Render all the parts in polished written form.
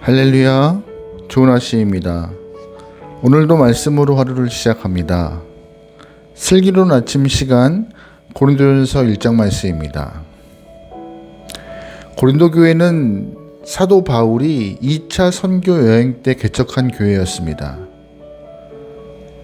할렐루야, 좋은 아침입니다. 오늘도 말씀으로 하루를 시작합니다. 슬기로운 아침 시간 고린도전서 1장 말씀입니다. 고린도 교회는 사도 바울이 2차 선교 여행 때 개척한 교회였습니다.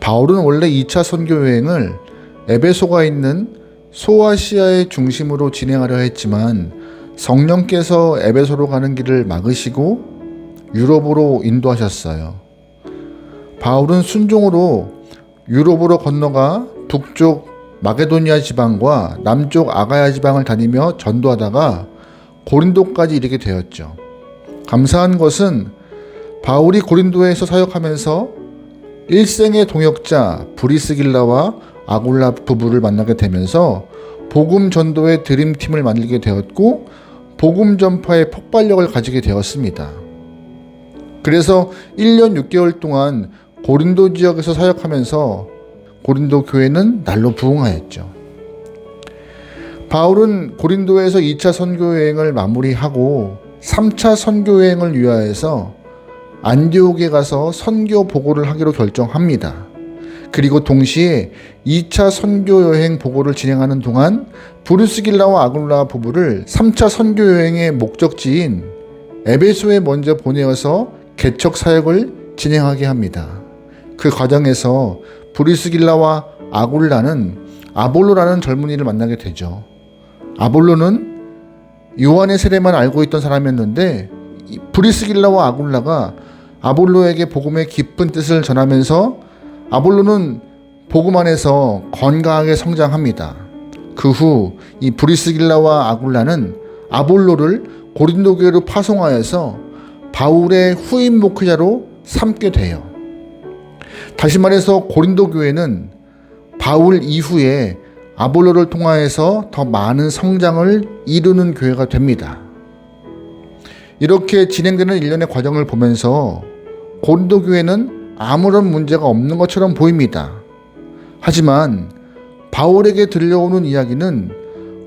바울은 원래 2차 선교 여행을 에베소가 있는 소아시아의 중심으로 진행하려 했지만 성령께서 에베소로 가는 길을 막으시고 유럽으로 인도하셨어요. 바울은 순종으로 유럽으로 건너가 북쪽 마게도니아 지방과 남쪽 아가야 지방을 다니며 전도하다가 고린도까지 이르게 되었죠. 감사한 것은 바울이 고린도에서 사역하면서 일생의 동역자 브리스길라와 아굴라 부부를 만나게 되면서 복음 전도의 드림팀을 만들게 되었고 복음 전파의 폭발력을 가지게 되었습니다. 그래서 1년 6개월 동안 고린도 지역에서 사역하면서 고린도 교회는 날로 부흥하였죠. 바울은 고린도에서 2차 선교 여행을 마무리하고 3차 선교 여행을 위하여서 안디옥에 가서 선교 보고를 하기로 결정합니다. 그리고 동시에 2차 선교 여행 보고를 진행하는 동안 브루스길라와 아굴라 부부를 3차 선교 여행의 목적지인 에베소에 먼저 보내어서 개척 사역을 진행하게 합니다. 그 과정에서 브루스길라와 아굴라는 아볼로라는 젊은이를 만나게 되죠. 아볼로는 요한의 세례만 알고 있던 사람이었는데 브리스길라와 아굴라가 아볼로에게 복음의 깊은 뜻을 전하면서 아볼로는 복음 안에서 건강하게 성장합니다. 그 후 이 브리스길라와 아굴라는 아볼로를 고린도 교회로 파송하여서 바울의 후임 목회자로 삼게 돼요. 다시 말해서 고린도 교회는 바울 이후에 아볼로를 통하여서 더 많은 성장을 이루는 교회가 됩니다. 이렇게 진행되는 일련의 과정을 보면서 고린도 교회는 아무런 문제가 없는 것처럼 보입니다. 하지만 바울에게 들려오는 이야기는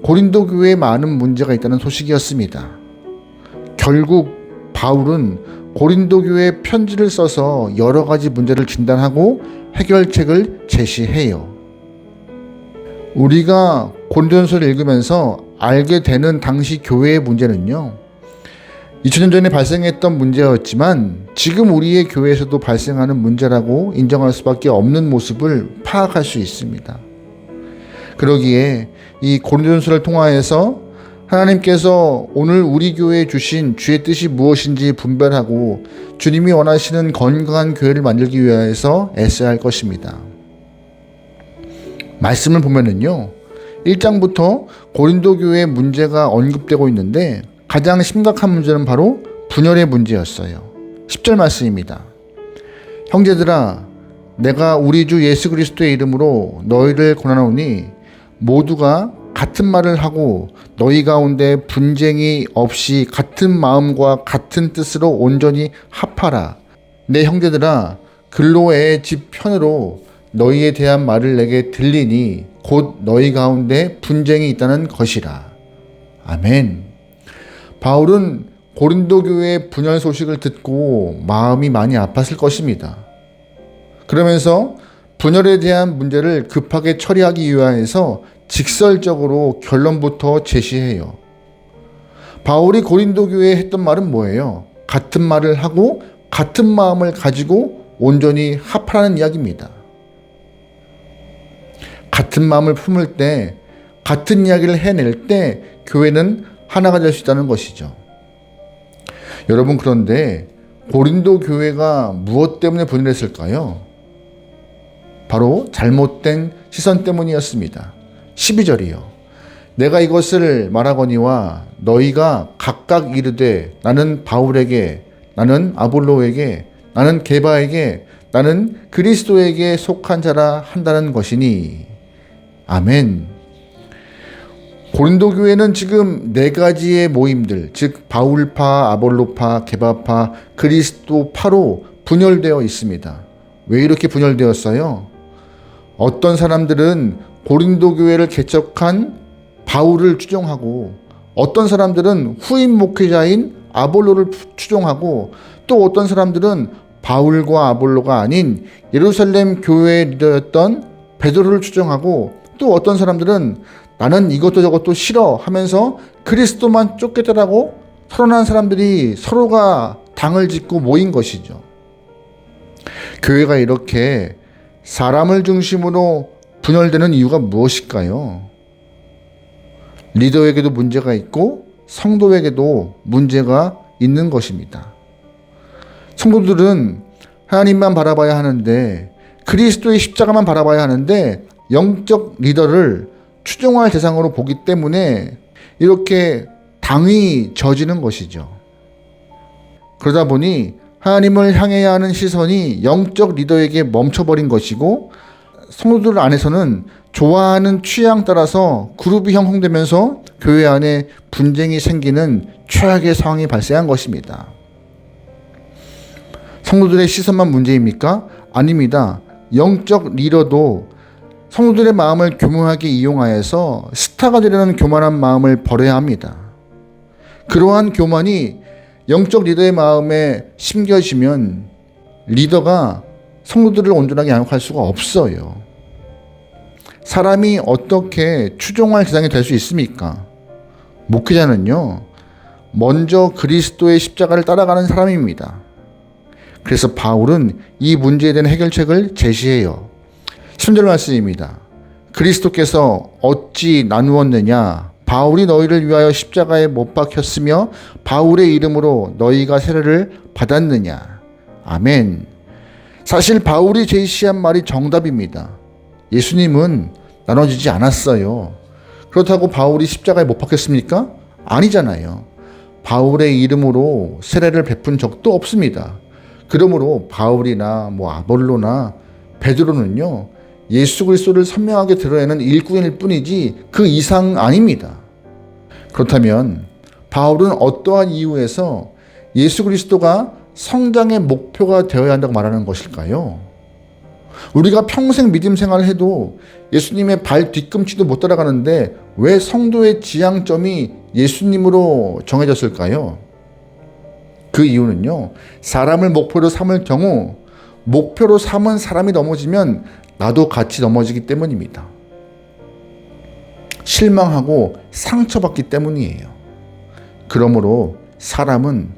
고린도 교회에 많은 문제가 있다는 소식이었습니다. 결국 바울은 고린도 교회에 편지를 써서 여러 가지 문제를 진단하고 해결책을 제시해요. 우리가 고린도전서를 읽으면서 알게 되는 당시 교회의 문제는요, 2000년 전에 발생했던 문제였지만 지금 우리의 교회에서도 발생하는 문제라고 인정할 수밖에 없는 모습을 파악할 수 있습니다. 그러기에 이 고린도전서를 통하여서 하나님께서 오늘 우리 교회에 주신 주의 뜻이 무엇인지 분별하고 주님이 원하시는 건강한 교회를 만들기 위해서 애써야 할 것입니다. 말씀을 보면은요, 1장부터 고린도 교회의 문제가 언급되고 있는데 가장 심각한 문제는 바로 분열의 문제였어요. 10절 말씀입니다. 형제들아, 내가 우리 주 예수 그리스도의 이름으로 너희를 권하노니 모두가 같은 말을 하고 너희 가운데 분쟁이 없이 같은 마음과 같은 뜻으로 온전히 합하라. 내 형제들아, 글로의 집 편으로 너희에 대한 말을 내게 들리니 곧 너희 가운데 분쟁이 있다는 것이라. 아멘. 바울은 고린도 교회의 분열 소식을 듣고 마음이 많이 아팠을 것입니다. 그러면서 분열에 대한 문제를 급하게 처리하기 위하여서 직설적으로 결론부터 제시해요. 바울이 고린도 교회에 했던 말은 뭐예요? 같은 말을 하고 같은 마음을 가지고 온전히 합하라는 이야기입니다. 같은 마음을 품을 때, 같은 이야기를 해낼 때 교회는 하나가 될 수 있다는 것이죠. 여러분, 그런데 고린도 교회가 무엇 때문에 분열했을까요? 바로 잘못된 시선 때문이었습니다. 12절이요. 내가 이것을 말하거니와 너희가 각각 이르되 나는 바울에게, 나는 아볼로에게, 나는 게바에게, 나는 그리스도에게 속한 자라 한다는 것이니. 아멘. 고린도 교회는 지금 4가지의 모임들, 즉 바울파, 아볼로파, 게바파, 그리스도파로 분열되어 있습니다. 왜 이렇게 분열되었어요? 어떤 사람들은 고린도 교회를 개척한 바울을 추종하고 어떤 사람들은 후임 목회자인 아볼로를 추종하고 또 어떤 사람들은 바울과 아볼로가 아닌 예루살렘 교회 리더였던 베드로를 추종하고, 또 어떤 사람들은 나는 이것도 저것도 싫어 하면서 그리스도만 쫓겠다라고 선언한 사람들이 서로가 당을 짓고 모인 것이죠. 교회가 이렇게 사람을 중심으로 분열되는 이유가 무엇일까요? 리더에게도 문제가 있고 성도에게도 문제가 있는 것입니다. 성도들은 하나님만 바라봐야 하는데, 그리스도의 십자가만 바라봐야 하는데 영적 리더를 추종할 대상으로 보기 때문에 이렇게 당이 져지는 것이죠. 그러다 보니 하나님을 향해야 하는 시선이 영적 리더에게 멈춰버린 것이고, 성도들 안에서는 좋아하는 취향 따라서 그룹이 형성되면서 교회 안에 분쟁이 생기는 최악의 상황이 발생한 것입니다. 성도들의 시선만 문제입니까? 아닙니다. 영적 리더도 성도들의 마음을 교묘하게 이용하여서 스타가 되려는 교만한 마음을 버려야 합니다. 그러한 교만이 영적 리더의 마음에 심겨지면 리더가 성도들을 온전하게 양육할 수가 없어요. 사람이 어떻게 추종할 대상이 될 수 있습니까? 목회자는요, 먼저 그리스도의 십자가를 따라가는 사람입니다. 그래서 바울은 이 문제에 대한 해결책을 제시해요. 10절 말씀입니다. 그리스도께서 어찌 나누었느냐? 바울이 너희를 위하여 십자가에 못 박혔으며 바울의 이름으로 너희가 세례를 받았느냐? 아멘. 사실 바울이 제시한 말이 정답입니다. 예수님은 나눠지지 않았어요. 그렇다고 바울이 십자가에 못 박혔습니까? 아니잖아요. 바울의 이름으로 세례를 베푼 적도 없습니다. 그러므로 바울이나 아볼로나 베드로는요, 예수 그리스도를 선명하게 드러내는 일꾼일 뿐이지 그 이상 아닙니다. 그렇다면 바울은 어떠한 이유에서 예수 그리스도가 성장의 목표가 되어야 한다고 말하는 것일까요? 우리가 평생 믿음 생활을 해도 예수님의 발 뒤꿈치도 못 따라가는데 왜 성도의 지향점이 예수님으로 정해졌을까요? 그 이유는요, 사람을 목표로 삼을 경우 목표로 삼은 사람이 넘어지면 나도 같이 넘어지기 때문입니다. 실망하고 상처받기 때문이에요. 그러므로 사람은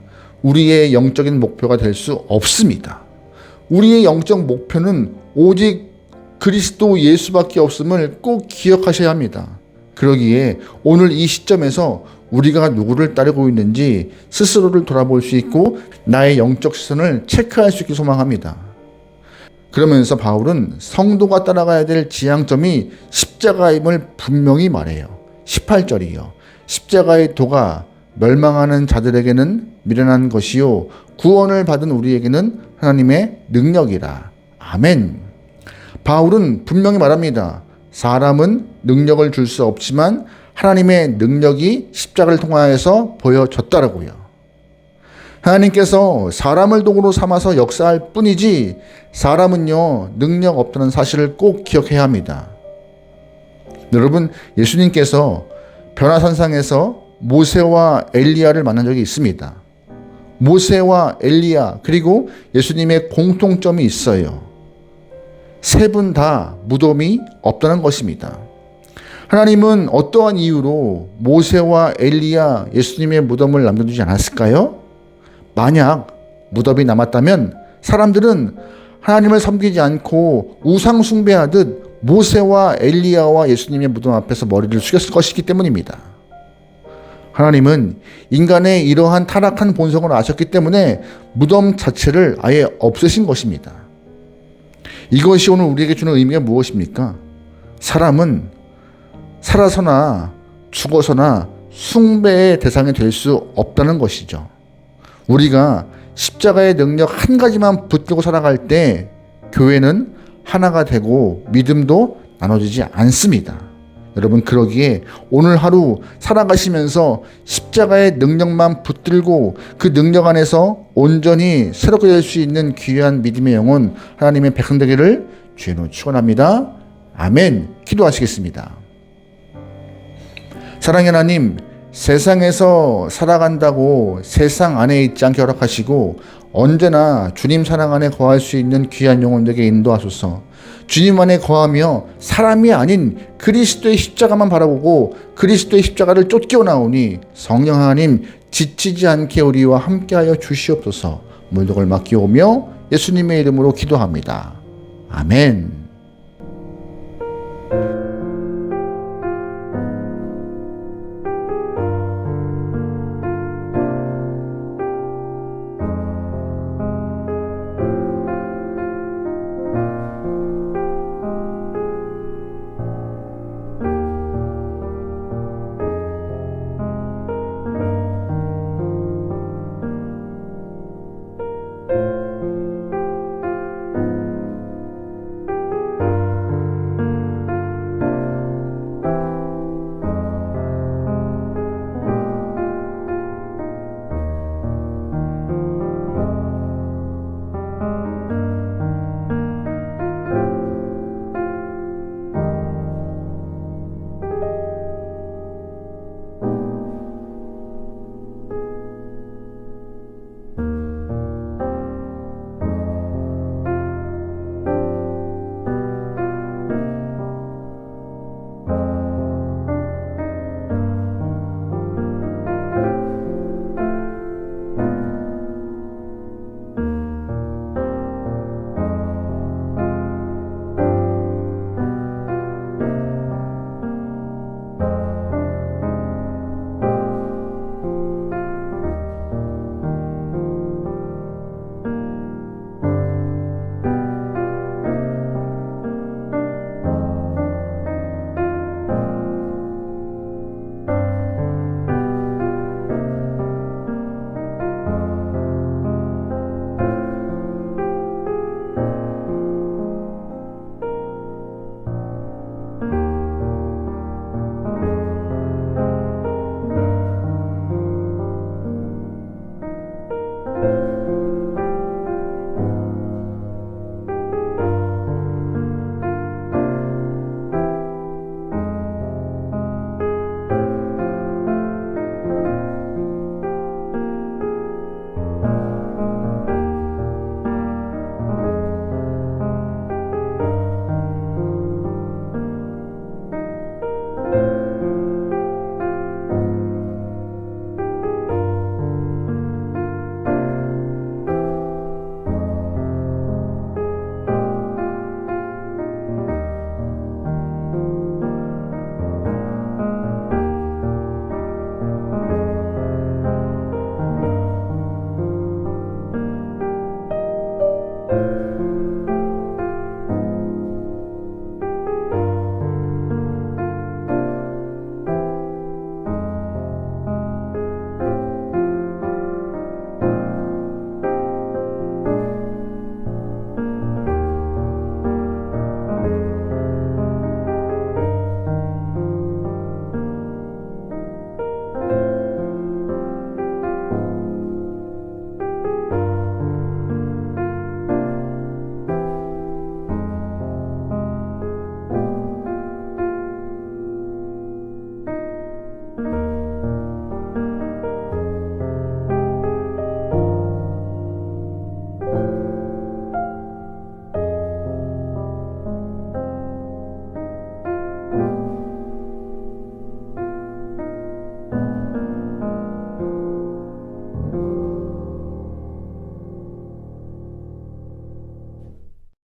우리의 영적인 목표가 될 수 없습니다. 우리의 영적 목표는 오직 그리스도 예수밖에 없음을 꼭 기억하셔야 합니다. 그러기에 오늘 이 시점에서 우리가 누구를 따르고 있는지 스스로를 돌아볼 수 있고 나의 영적 시선을 체크할 수 있길 소망합니다. 그러면서 바울은 성도가 따라가야 될 지향점이 십자가임을 분명히 말해요. 18절이요. 십자가의 도가 멸망하는 자들에게는 미련한 것이요 구원을 받은 우리에게는 하나님의 능력이라. 아멘. 바울은 분명히 말합니다. 사람은 능력을 줄 수 없지만 하나님의 능력이 십자가를 통하여서 보여졌다라고요. 하나님께서 사람을 도구로 삼아서 역사할 뿐이지 사람은요, 능력 없다는 사실을 꼭 기억해야 합니다. 여러분, 예수님께서 변화산상에서 모세와 엘리야를 만난 적이 있습니다. 모세와 엘리야 그리고 예수님의 공통점이 있어요. 세 분 다 무덤이 없다는 것입니다. 하나님은 어떠한 이유로 모세와 엘리야 예수님의 무덤을 남겨두지 않았을까요? 만약 무덤이 남았다면 사람들은 하나님을 섬기지 않고 우상 숭배하듯 모세와 엘리야와 예수님의 무덤 앞에서 머리를 숙였을 것이기 때문입니다. 하나님은 인간의 이러한 타락한 본성을 아셨기 때문에 무덤 자체를 아예 없애신 것입니다. 이것이 오늘 우리에게 주는 의미가 무엇입니까? 사람은 살아서나 죽어서나 숭배의 대상이 될 수 없다는 것이죠. 우리가 십자가의 능력 한 가지만 붙들고 살아갈 때 교회는 하나가 되고 믿음도 나눠지지 않습니다. 여러분, 그러기에 오늘 하루 살아가시면서 십자가의 능력만 붙들고 그 능력 안에서 온전히 새롭게 될 수 있는 귀한 믿음의 영혼 하나님의 백성 되기를 주의로 축원합니다. 아멘. 기도하시겠습니다. 사랑의 하나님, 세상에서 살아간다고 세상 안에 있지 않게 허락하시고 언제나 주님 사랑 안에 거할 수 있는 귀한 영혼들에게 인도하소서. 주님 안에 거하며 사람이 아닌 그리스도의 십자가만 바라보고 그리스도의 십자가를 쫓겨 나오니 성령 하나님 지치지 않게 우리와 함께하여 주시옵소서. 모든 걸 맡기오며 예수님의 이름으로 기도합니다. 아멘.